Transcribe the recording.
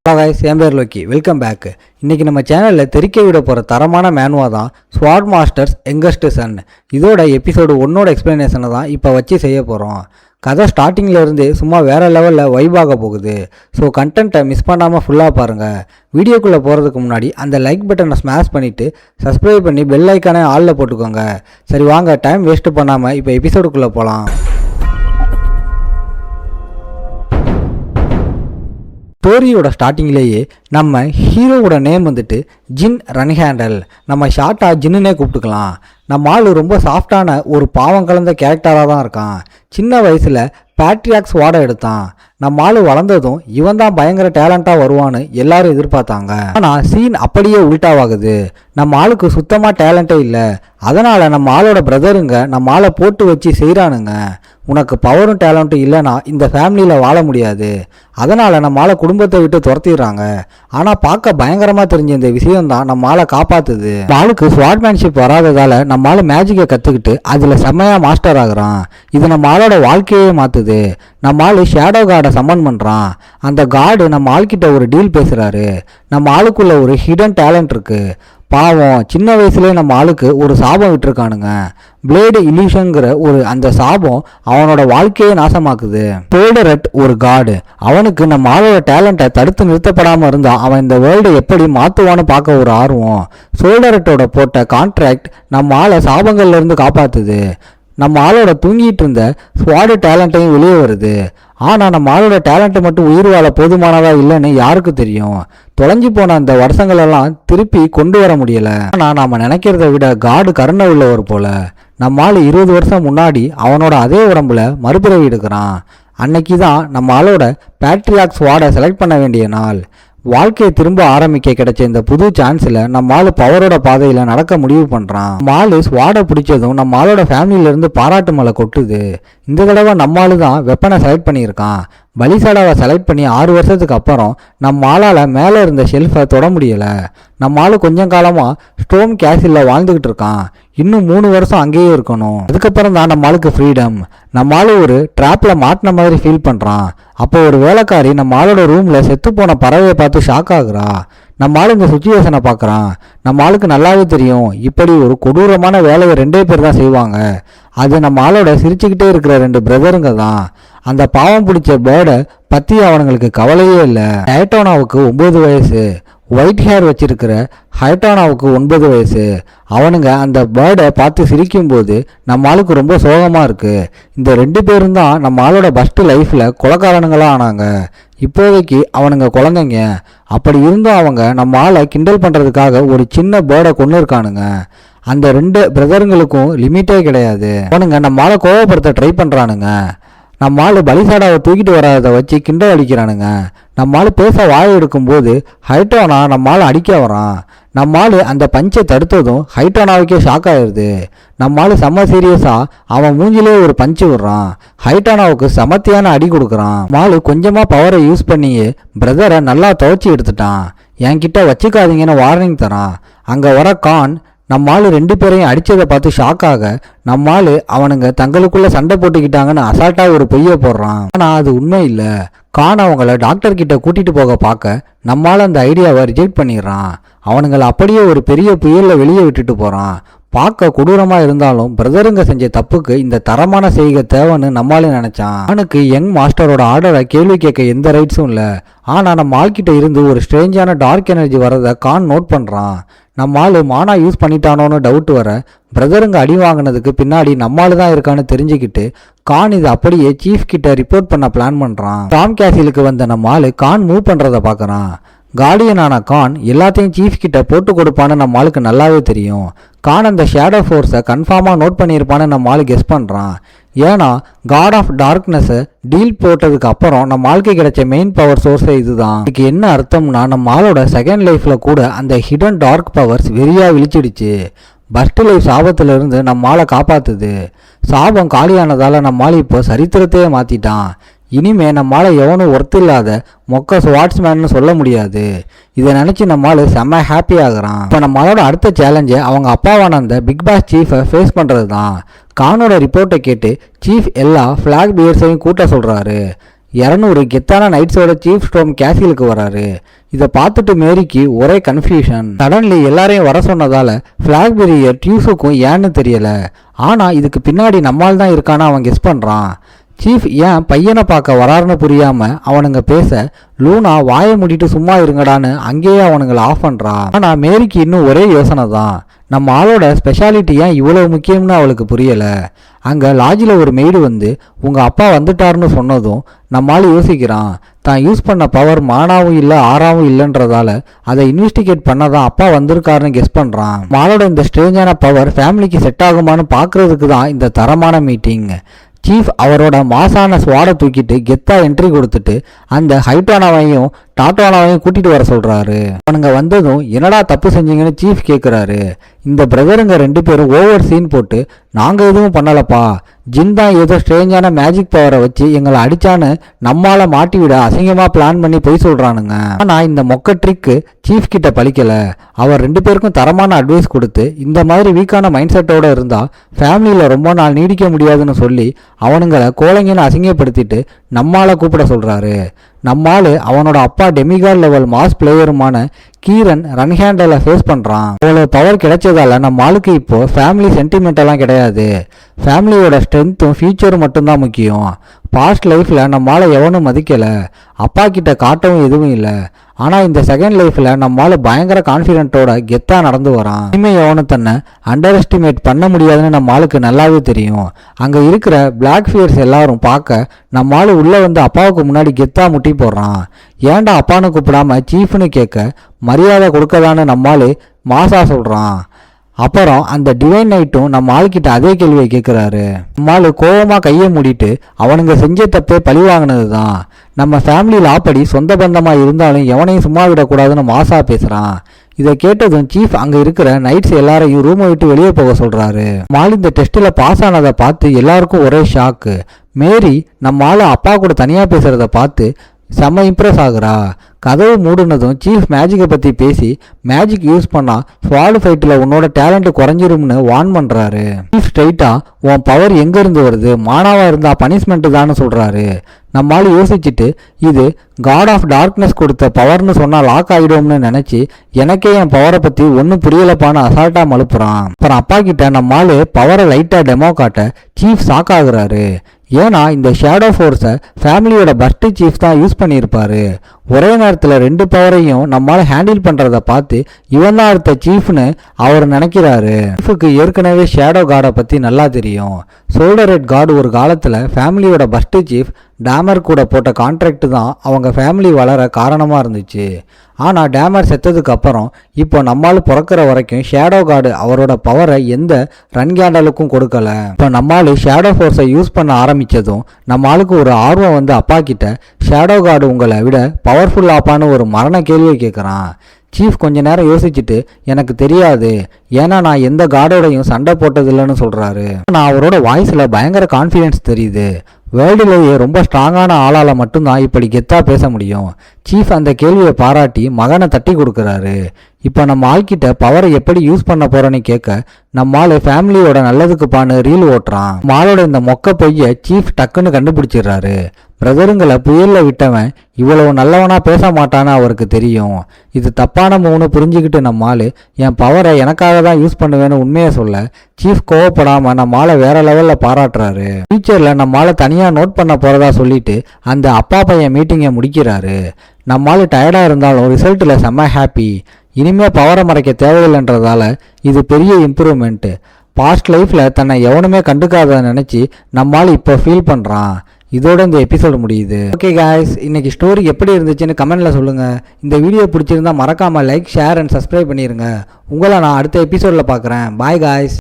Hello guys என் பேர் Loki welcome back. இன்றைக்கி நம்ம சேனலில் தெரிக்க விட போகிற தரமான மேனுவா தான் ஸ்வாட் மாஸ்டர்ஸ் யங்கஸ்ட் சன். இதோட எபிசோடு 1 எக்ஸ்ப்ளனேஷனை தான் இப்போ வச்சு செய்ய போகிறோம். கதை ஸ்டார்டிங்கில் இருந்தே சும்மா வேறு லெவலில் வைபாக போகுது. ஸோ கண்டென்ட்டை மிஸ் பண்ணாமல் ஃபுல்லாக பாருங்கள். வீடியோக்குள்ளே போகிறதுக்கு முன்னாடி அந்த லைக் பட்டனை ஸ்மாஷ் பண்ணிவிட்டு சப்ஸ்கிரைப் பண்ணி பெல் ஐக்கானே ஆளில் போட்டுக்கோங்க. சரி வாங்க, டைம் வேஸ்ட்டு பண்ணாமல் இப்போ எபிசோடுக்குள்ளே போகலாம். ஸ்டோரியோட ஸ்டார்டிங்லேயே நம்ம ஹீரோவோட நேம் வந்துட்டு ஜின் ரன்ஹேண்டல். நம்ம ஷார்ட்டாக ஜின்னுனே கூப்பிட்டுக்கலாம். நம்ம ஆள் ரொம்ப சாஃப்டான ஒரு பாவம் கலந்த கேரக்டராக தான் இருக்கான். சின்ன வயசில் பேட்ரியாக்ஸ் வாட எடுத்தான். நம்ம ஆள் வளர்ந்ததும் இவன் தான் பயங்கர டேலண்டாக வருவான்னு எல்லாரும் எதிர்பார்த்தாங்க. ஆனால் சீன் அப்படியே உல்ட்டாவாகுது. நம்ம ஆளுக்கு சுத்தமாக டேலண்ட்டே இல்லை. அதனால் நம்ம ஆளோட பிரதருங்க நம்ம ஆளை போட்டு வச்சு செய்கிறானுங்க. உனக்கு பவரும் டேலண்ட்டும் இல்லைனா இந்த ஃபேமிலியில் வாழ முடியாது. அதனால் நம்ம ஆளை குடும்பத்தை விட்டு துரத்திடுறாங்க. ஆனால் பார்க்க பயங்கரமாக தெரிஞ்ச இந்த விஷயம் தான் நம்ம ஆளை காப்பாற்றுது. நம்ம ஆளுக்கு ஸ்வாட்மேன்ஷிப் வராததால் நம்ம ஆள் மேஜிக்கை கற்றுக்கிட்டு அதில் செம்மையாக மாஸ்டர் ஆகுறான். இது நம்ம ஆளோட வாழ்க்கையே மாற்றுது. நம்ம ஆள் ஷேடோ கார்டை சம்மன் பண்ணுறான். அந்த கார்டு நம்ம ஆள்கிட்ட ஒரு டீல் பேசுகிறாரு. நம்ம ஆளுக்குள்ள ஒரு ஹிடன் டேலண்ட் இருக்குது. பாவம் சின்ன வயசுலேயே நம்ம ஆளுக்கு ஒரு சாபம் விட்டுருக்கானுங்க. பிளேடு இல்யூஷனுங்கிற அந்த சாபம் அவனோட வாழ்க்கையே நாசமாக்குது. சோல்டரட் ஒரு காடு. அவனுக்கு நம்ம ஆளோட டேலண்ட்டை தடுத்து நிறுத்தப்படாமல் இருந்தால் அவன் இந்த வேர்ல்டை எப்படி மாற்றுவான்னு பார்க்க ஒரு ஆர்வம். சோல்டரட்டோட போட்ட கான்ட்ராக்ட் நம்ம ஆளை சாபங்கள்லேருந்து காப்பாற்றுது. நம்ம ஆளோட தூங்கிட்டு இருந்த ஸ்வாடு டேலண்ட்டையும் வெளியே வருது. ஆனால் நம்ம ஆளோட டேலண்ட்டை மட்டும் உயிர் வாழ போதுமானதா இல்லைன்னு யாருக்கு தெரியும். தொலைஞ்சு போன அந்த வருஷங்களெல்லாம் திருப்பி கொண்டு வர முடியலை. ஆனால் நாம் நினைக்கிறத விட காடு கருணை உள்ளவர் போல. நம்ம ஆள் 20 வருஷம் முன்னாடி அவனோட அதே உடம்புல மறுபிறவி எடுக்கிறான். அன்னைக்கு தான் நம்ம ஆளோட பேட்ரியாக்ஸ் வார்டை செலக்ட் பண்ண வேண்டிய நாள். வாழ்க்கையை திரும்ப ஆரம்பிக்க கிடைச்ச இந்த புது சான்ஸில் நம்ம ஆள் பவரோட பாதையில் நடக்க முடிவு பண்ணுறான். நம்ம ஆள் ஸ்வாடை பிடிச்சதும் நம்ம ஆளோட ஃபேமிலியிலேருந்து பாராட்டு மழை கொட்டுது. இந்த தடவை நம்ம ஆள் தான் வெப்பனை செலக்ட் பண்ணியிருக்கான். பலிசாடாவை செலக்ட் பண்ணி 6 வருஷத்துக்கு அப்புறம் நம்ம ஆளால் மேலே இருந்த ஷெல்ஃபை தொட முடியலை. நம்ம ஆள் கொஞ்சம் காலமாக ஸ்டோம் கேசிலில் வாழ்ந்துக்கிட்டு இருக்கான். இன்னும் 3 வருஷம் அங்கேயே இருக்கணும். அதுக்கப்புறம் தான் நம்ம ஆளுக்கு ஃப்ரீடம். நம்ம ஆள் ஒரு ட்ராப்பில் மாட்டின மாதிரி ஃபீல் பண்ணுறான். அப்போ ஒரு வேலைக்காரி நம்ம ஆளோட ரூமில் செத்து போன பறவையை பார்த்து ஷாக் ஆகுறா. நம்ம ஆள் இந்த சுச்சுவேஷனை பார்க்குறான். நம்ம ஆளுக்கு நல்லாவே தெரியும் இப்படி ஒரு கொடூரமான வேலையை 2 பேர் தான் செய்வாங்க. அது நம்ம ஆளோட சிரிச்சுக்கிட்டே இருக்கிற 2 பிரதருங்க தான். அந்த பாவம் பிடிச்ச பேர்டை பற்றி அவனுங்களுக்கு கவலையே இல்லை. ஹைட்டோனாவுக்கு 9 வயசு. ஒயிட் ஹேர் வச்சிருக்கிற ஹைட்டானாவுக்கு 9 வயசு. அவனுங்க அந்த பேர்டை பார்த்து சிரிக்கும்போது நம்ம ஆளுக்கு ரொம்ப சோகமாக இருக்குது. இந்த 2 பேரும் தான் நம்ம ஆளோட ஃபஸ்ட்டு லைஃப்பில் கொலைக்காரனுங்களாக ஆனாங்க. இப்போதைக்கு அவனுங்க குழந்தைங்க. அப்படி இருந்தும் அவங்க நம்ம ஆளை கிண்டல் பண்ணுறதுக்காக ஒரு சின்ன பேர்டை கொண்டு இருக்கானுங்க. அந்த 2 பிரதருங்களுக்கும் லிமிட்டே கிடையாது. அவனுங்க நம்ம ஆளை கோவப்படுத்த ட்ரை பண்ணுறானுங்க. நம்ம ஆள் பலிசாடாவை தூக்கிட்டு வராத வச்சு கிண்டல் அடிக்கிறானுங்க. நம்ம ஆள் பேச வாய் எடுக்கும்போது ஹைட்டோனா நம்ம ஆள் அடிக்க வரான். நம்ம ஆள் அந்த பஞ்சை தடுத்ததும் ஹைட்டோனாவுக்கே ஷாக் ஆயிடுது. நம்ம ஆள் செம்ம சீரியஸாக அவன் மூஞ்சிலே ஒரு பஞ்சு விடுறான். ஹைட்டோனாவுக்கு சமத்தியான அடி கொடுக்குறான். நம்ம ஆள் கொஞ்சமாக பவரை யூஸ் பண்ணியே பிரதரை நல்லா துவச்சி எடுத்துட்டான். என்கிட்ட வச்சுக்காதீங்கன்னு வார்னிங் தரான். அங்கே வர கான் நம்ம ஆள் 2 பேரையும் அடித்ததை பார்த்து ஷாக்காக நம்ம ஆள் அவனுங்க தங்களுக்குள்ளே சண்டை போட்டுக்கிட்டாங்கன்னு அசால்ட்டாக ஒரு பொய்யை போடுறான். ஆனால் அது உண்மை இல்லை. கான் அவங்கள டாக்டர்கிட்ட கூட்டிகிட்டு போக பார்க்க நம்ம ஆள் அந்த ஐடியாவை ரிஜெக்ட் பண்ணிடுறான். அவனுங்களை அப்படியே ஒரு பெரிய புயலில் வெளியே விட்டுட்டு போகிறான். பார்க்க கொடூரமாக இருந்தாலும் பிரதருங்க செஞ்ச தப்புக்கு இந்த தரமான செய்கை தேவைன்னு நம்மளால நினச்சான். அவனுக்கு யங் மாஸ்டரோட ஆர்டரை கேள்வி கேட்க எந்த ரைட்ஸும் இல்லை. ஆனால் நம்ம ஆள்கிட்ட இருந்து ஒரு ஸ்ட்ரேஞ்சான டார்க் எனர்ஜி வரதை கான் நோட் பண்ணுறான். நம்ம ஆள் மானா யூஸ் பண்ணிட்டானோன்னு டவுட் வர பிரதருங்க அடி வாங்கினதுக்கு பின்னாடி நம்மால் தான் இருக்கான்னு தெரிஞ்சுக்கிட்டு கான் இது அப்படியே சீஃப் கிட்ட ரிப்போர்ட் பண்ண பிளான் பண்ணுறான். டாம் கேசிலுக்கு வந்த நம்ம ஆள் கான் மூவ் பண்ணுறதை பார்க்குறான். கார்டியனான கான் எல்லாத்தையும் சீஃப் கிட்ட போட்டு கொடுப்பான்னு நம்ம ஆளுக்கு நல்லாவே தெரியும். கான் அந்த ஷேடோ ஃபோர்ஸை கன்ஃபார்மாக நோட் பண்ணியிருப்பான்னு நம்ம ஆள் கெஸ் பண்ணுறான். ஏன்னா காட் ஆஃப் டார்க்னஸை டீல் போட்டதுக்கு அப்புறம் நம்ம ஆளுக்கு கிடைச்ச மெயின் பவர் சோர்ஸே இதுதான். இதுக்கு என்ன அர்த்தம்னா நம்ம ஆளோட செகண்ட் லைஃப்பில் கூட அந்த ஹிடன் டார்க் பவர்ஸ் வெறியாக விழிச்சிடுச்சு. ஃபர்ஸ்ட் லைஃப் சாபத்திலிருந்து நம்ம ஆளை காப்பாற்றுது. சாபம் காலியானதால் நம்ம ஆள் இப்போ சரித்திரத்தையே மாற்றிட்டான். இனிமே நம்மால் எவனும் ஒர்த்தில்லாத மொக்க ஸ்வாட்ஸ்மேன்னு சொல்ல முடியாது. இதை நினச்சி நம்மால் செம்ம ஹாப்பி ஆகுறான். இப்போ நம்மளோட அடுத்த சேலஞ்சை அவங்க அப்பாவான அந்த பிக் பாஸ் சீஃபை ஃபேஸ் பண்ணுறது தான். கானோட ரிப்போர்ட்டை கேட்டு சீஃப் எல்லா ஃப்ளாக் பியர்ஸையும் கூட்ட சொல்கிறாரு. 200 கெத்தான நைட்ஸோட சீஃப் ஸ்டோம் கேசிலுக்கு வராரு. இதை பார்த்துட்டு மேரிக்கு ஒரே கன்ஃபியூஷன். சடன்லி எல்லாரையும் வர சொன்னதால ஃபிளாக்பெரியர் டியூஸுக்கும் ஏன்னு தெரியல. ஆனா இதுக்கு பின்னாடி நம்மால் தான் இருக்கான்னு அவன் கெஸ் பண்றான். சீஃப் ஏன் பையனை பார்க்க வராருன்னு புரியாம அவனுங்க பேச லூனா வாயை மூடிட்டு சும்மா இருங்கடான்னு அங்கேயே அவனுங்களை ஆஃப் பண்றான். ஆனா மேரிக்கு இன்னும் ஒரே யோசனை தான். நம்ம ஆளோட ஸ்பெஷாலிட்டி ஏன் இவ்வளவு முக்கியம்னு அவளுக்கு புரியல. அங்க லாட்ஜில் ஒரு மெய்டு வந்து உங்க அப்பா வந்துட்டாருன்னு சொன்னதும் நம்மால் யோசிக்கிறான். தான் யூஸ் பண்ண பவர் மானாவும் இல்லை ஆறாவும் இல்லைன்றதால அதை இன்வெஸ்டிகேட் பண்ணதான் அப்பா வந்திருக்காருன்னு கெஸ் பண்றான். மாலோட இந்த ஸ்ட்ரேஞ்சான பவர் ஃபேமிலிக்கு செட் ஆகுமான்னு பார்க்கறதுக்கு தான் இந்த தரமான மீட்டிங். சீஃப் அவரோட மாசான ஸ்வாடை தூக்கிட்டு கெத்தா என்ட்ரி கொடுத்துட்டு அந்த ஹைட்டானவையும் டாட்டானவையும் கூட்டிட்டு வர சொல்றாரு. அவனுங்க வந்ததும் என்னடா தப்பு செஞ்சீங்கன்னு சீஃப் கேட்குறாரு. இந்த பிரதருங்க 2 பேரும் ஓவர் சீன் போட்டு நாங்க எதுவும் பண்ணலப்பா, ஜின் தான் ஏதோ ஸ்ட்ரேஞ்சான மேஜிக் பவரை வச்சு எங்களை அடிச்சான்னு நம்மால மாட்டி விட அசிங்கமா பிளான் பண்ணி போய் சொல்றானுங்க. ஆனா இந்த மொக்க ட்ரிக்கு சீஃப் கிட்ட பலிக்கல. அவர் 2 பேருக்கும் தரமான அட்வைஸ் கொடுத்து இந்த மாதிரி வீக்கான மைண்ட் செட்டோட இருந்தா ஃபேமிலியில ரொம்ப நாள் நீடிக்க முடியாதுன்னு சொல்லி அவனுங்களை கோழைங்கன்னு அசிங்கப்படுத்திட்டு நம்மால கூப்பிட சொல்றாரு. நம்மால் அவனோட அப்பா டெமிகாட் லெவல் மாஸ் பிளேயருமான கீரன் ரன்ஹேண்டலை ஃபேஸ் பண்ணுறான். அவ்வளோ பவர் கிடைச்சதால நம்ம ஆளுக்கு இப்போ ஃபேமிலி சென்டிமெண்டெல்லாம் கிடையாது. ஃபேமிலியோட ஸ்ட்ரென்த்தும் ஃபியூச்சரும் மட்டும்தான் முக்கியம். பாஸ்ட் லைஃப்பில் நம்மளால் எவனும் மதிக்கலை, அப்பா கிட்ட காட்டவும் எதுவும் இல்லை. ஆனால் இந்த செகண்ட் லைஃப்பில் நம்மளால் பயங்கர கான்ஃபிடென்ட்டோட கெத்தாக நடந்து வரான். இனிமேல் எவனும் தன்னை அண்டர் எஸ்டிமேட் பண்ண முடியாதுன்னு நம்ம ஆளுக்கு நல்லாவே தெரியும். அங்கே இருக்கிற பிளாக் ஃபியர்ஸ் எல்லாரும் பார்க்க நம்ம ஆளு உள்ளே வந்து அப்பாவுக்கு முன்னாடி கெத்தாக முட்டி போடுறான். ஏன்டா அப்பான்னு கூப்பிடாம சீஃப்னு கேட்க மரியாதை கொடுக்கதான்னு நம்மால் மாசா சொல்கிறான். அப்புறம் அந்த டிவைன் நைட்டும் நம்ம ஆள்கிட்ட அதே கேள்வியை கேட்குறாரு. நம்மால் கோவமாக கையை மூடிட்டு அவனுங்க செஞ்ச தப்பே பழி வாங்கினது தான். நம்ம ஃபேமிலியில் ஆப்படி சொந்த பந்தமாக இருந்தாலும் எவனையும் சும்மா விடக்கூடாதுன்னு மாசா பேசுகிறான். இதை கேட்டதும் சீஃப் அங்கே இருக்கிற நைட்ஸ் எல்லாரையும் ரூமை விட்டு வெளியே போக சொல்கிறாரு. மால் இந்த டெஸ்ட்டில் பாஸ் ஆனதை பார்த்து எல்லாருக்கும் ஒரே ஷாக்கு. மேரி நம்ம ஆள் அப்பா கூட தனியாக பேசுகிறத பார்த்து செம்ம இம்ப்ரெஸ் ஆகுறா. கதவு மூடுனதும் சீஃப் மேஜிக்கை பற்றி பேசி மேஜிக் யூஸ் பண்ணால் ஸ்வாடு ஃபைட்டில் உன்னோட டேலண்ட் குறைஞ்சிரும்னு வார்ன் பண்ணுறாரு. சீஃப் ஸ்ட்ரைட்டாக உன் பவர் எங்கேருந்து வருது, மானாவாக இருந்தால் பனிஷ்மெண்ட்டு தான்னு சொல்கிறாரு. நம்மால் யோசிச்சுட்டு இது காட் ஆஃப் டார்க்னஸ் கொடுத்த பவர்னு சொன்னால் லாக் ஆகிடும்னு நினச்சி எனக்கே என் பவரை பற்றி ஒன்றும் புரியலப்பான்னு அசால்ட்டாக மழுப்புறான். அப்புறம் அப்பா கிட்ட நம்மால் பவரை லைட்டாக டெமோ காட்ட சீஃப் ஷாக் ஆகுறாரு. ஏன்னா இந்த ஷேடோ ஃபோர்ஸை ஃபேமிலியோட பஸ்ட் சீஃப் தான் யூஸ் பண்ணியிருப்பாரு. ஒரே நேரத்தில் 2 பவரையும் நம்மளால ஹேண்டில் பண்ணுறதை பார்த்து இவன் தான் அடுத்த சீஃப்னு அவர் நினைக்கிறாரு. சீஃபுக்கு ஏற்கனவே ஷேடோ காடை பற்றி நல்லா தெரியும். ஷோல்டர் ஹெட் காட் ஒரு காலத்தில் ஃபேமிலியோட பஸ்ட் சீஃப் டேமர் கூட போட்ட கான்ட்ராக்ட் தான் அவங்க ஃபேமிலி வளர காரணமாக இருந்துச்சு. ஆனால் டேமர் செத்ததுக்கு அப்புறம் இப்போ நம்மால் பிறக்கிற வரைக்கும் ஷேடோ கார்டு அவரோட பவரை எந்த ரன் கேண்டலுக்கும் கொடுக்கல. இப்போ நம்மால் ஷேடோ ஃபோர்ஸை யூஸ் பண்ண ஆரம்பித்ததும் நம்ம ஆளுக்கு ஒரு ஆர்வம் வந்து அப்பா கிட்ட ஷேடோ கார்டு உங்களை விட பவர்ஃபுல் ஆப்பான்னு ஒரு மரண கேள்வியை கேட்குறான். சீஃப் கொஞ்ச நேரம் யோசிச்சுட்டு எனக்கு தெரியாது, ஏன்னா நான் எந்த கார்டோடையும் சண்டை போட்டதில்லைன்னு சொல்கிறாரு. நான் அவரோட வாய்ஸில் பயங்கர கான்ஃபிடென்ஸ் தெரியுது. வேர்ல்டுலேயே ரொம்ப ஸ்ட்ராங்கான ஆளால் மட்டும்தான் இப்படி கெத்தாக பேச முடியும். சீஃப் அந்த கேள்வியை பாராட்டி மகனை தட்டி கொடுக்குறாரு. இப்போ நம்ம ஆள்கிட்ட பவரை எப்படி யூஸ் பண்ண போகிறோன்னு கேட்க நம்ம ஆள் ஃபேமிலியோட நல்லதுக்குப்பான்னு ரீல் ஓட்டுறான். நம்ம ஆளோட இந்த மொக்க பொய்யை சீஃப் டக்குன்னு கண்டுபிடிச்சிடுறாரு. பிரதருங்களை புயலில் விட்டவன் இவ்வளவு நல்லவனா பேச மாட்டான்னு அவருக்கு தெரியும். இது தப்பான மூணு புரிஞ்சுக்கிட்டு நம்ம ஆள் என் பவரை எனக்காக தான் யூஸ் பண்ணுவேன்னு உண்மையை சொல்ல சீஃப் கோவப்படாமல் நம்ம ஆளை வேற லெவலில் பாராட்டுறாரு. ஃபியூச்சரில் நம்ம ஆளை தனியாக நோட் பண்ண போகிறதா சொல்லிட்டு அந்த அப்பா பையன் மீட்டிங்கை முடிக்கிறாரு. நம்ம ஆள் டயர்டாக இருந்தாலும் ரிசல்ட்டில் செம்ம ஹாப்பி. இனிமேல் பவரை மறைக்க தேவையில்லைன்றதால இது பெரிய இம்ப்ரூவ்மெண்ட்டு. பாஸ்ட் லைஃப்பில் தன்னை எவனுமே கண்டுக்காத நினச்சி நம்மால் இப்போ ஃபீல் பண்ணுறான். இதோட இந்த எபிசோடு முடியுது. ஓகே காய்ஸ், இன்னைக்கு ஸ்டோரி எப்படி இருந்துச்சுன்னு கமெண்ட்டில் சொல்லுங்கள். இந்த வீடியோ பிடிச்சிருந்தா மறக்காமல் லைக், ஷேர் அண்ட் சப்ஸ்கிரைப் பண்ணிடுங்க. உங்களை நான் அடுத்த எபிசோடில் பார்க்குறேன். Bye guys.